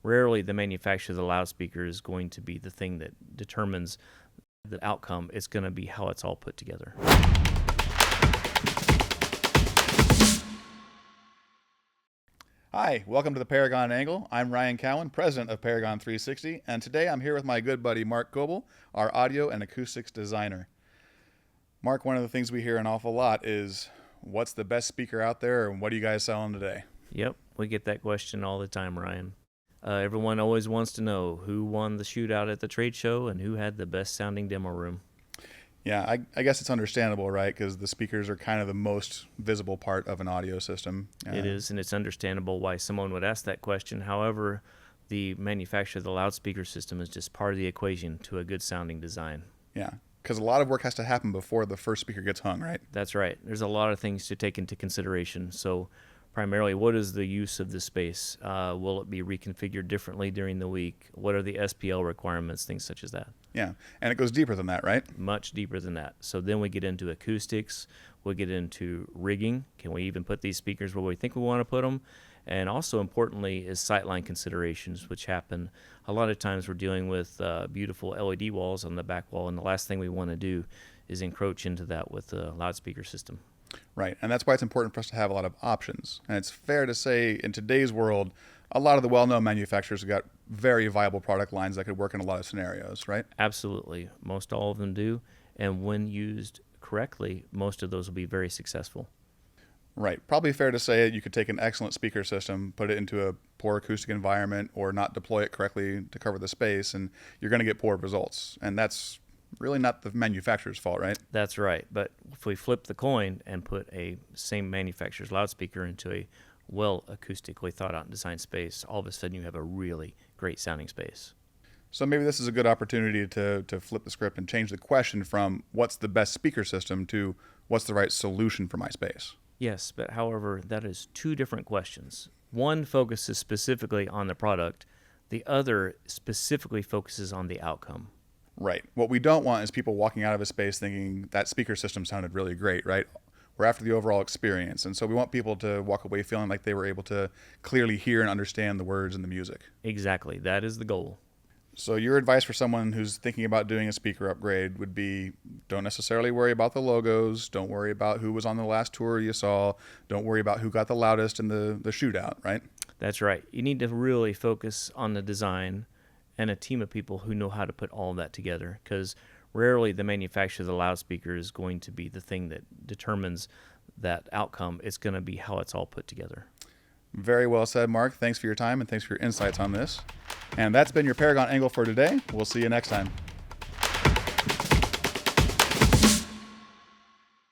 rarely the manufacturer of the loudspeaker is going to be the thing that determines the outcome. It's going to be how it's all put together. Hi, welcome to the Paragon Angle. I'm Ryan Cowan, president of Paragon 360, and today I'm here with my good buddy Mark Goebel, our audio and acoustics designer. Mark, one of the things we hear an awful lot is, what's the best speaker out there, and what are you guys selling today? Yep, we get that question all the time, Ryan. Everyone always wants to know who won the shootout at the trade show and who had the best sounding demo room. Yeah, I guess it's understandable, right? Because the speakers are kind of the most visible part of an audio system. It is, and it's understandable why someone would ask that question. However, the manufacturer of the loudspeaker system is just part of the equation to a good sounding design. Yeah, because a lot of work has to happen before the first speaker gets hung, right? That's right. There's a lot of things to take into consideration. So primarily, what is the use of the space? Will it be reconfigured differently during the week? What are the SPL requirements? Things such as that. Yeah, and it goes deeper than that, right? Much deeper than that. So then we get into acoustics. We'll get into rigging. Can we even put these speakers where we think we want to put them? And also importantly is sightline considerations, which happen a lot of times. We're dealing with beautiful LED walls on the back wall, and the last thing we want to do is encroach into that with a loudspeaker system. Right, and that's why it's important for us to have a lot of options. And it's fair to say in today's world, a lot of the well-known manufacturers have got very viable product lines that could work in a lot of scenarios, right? Absolutely. Most all of them do. And when used correctly, most of those will be very successful. Right. Probably fair to say you could take an excellent speaker system, put it into a poor acoustic environment, or not deploy it correctly to cover the space, and you're going to get poor results. And that's really not the manufacturer's fault, right? That's right. But if we flip the coin and put a same manufacturer's loudspeaker into a well acoustically thought out and designed space, all of a sudden you have a really great sounding space. So maybe this is a good opportunity to flip the script and change the question from what's the best speaker system to what's the right solution for my space. Yes, but however, that is two different questions. One focuses specifically on the product. The other specifically focuses on the outcome. Right. What we don't want is people walking out of a space thinking that speaker system sounded really great, right? We're after the overall experience. And so we want people to walk away feeling like they were able to clearly hear and understand the words and the music. Exactly. That is the goal. So your advice for someone who's thinking about doing a speaker upgrade would be, don't necessarily worry about the logos. Don't worry about who was on the last tour you saw. Don't worry about who got the loudest in the shootout, right? That's right. You need to really focus on the design and a team of people who know how to put all of that together, because rarely the manufacturer of the loudspeaker is going to be the thing that determines that outcome. It's going to be how it's all put together. Very well said, Mark. Thanks for your time and thanks for your insights on this. And that's been your Paragon Angle for today. We'll see you next time.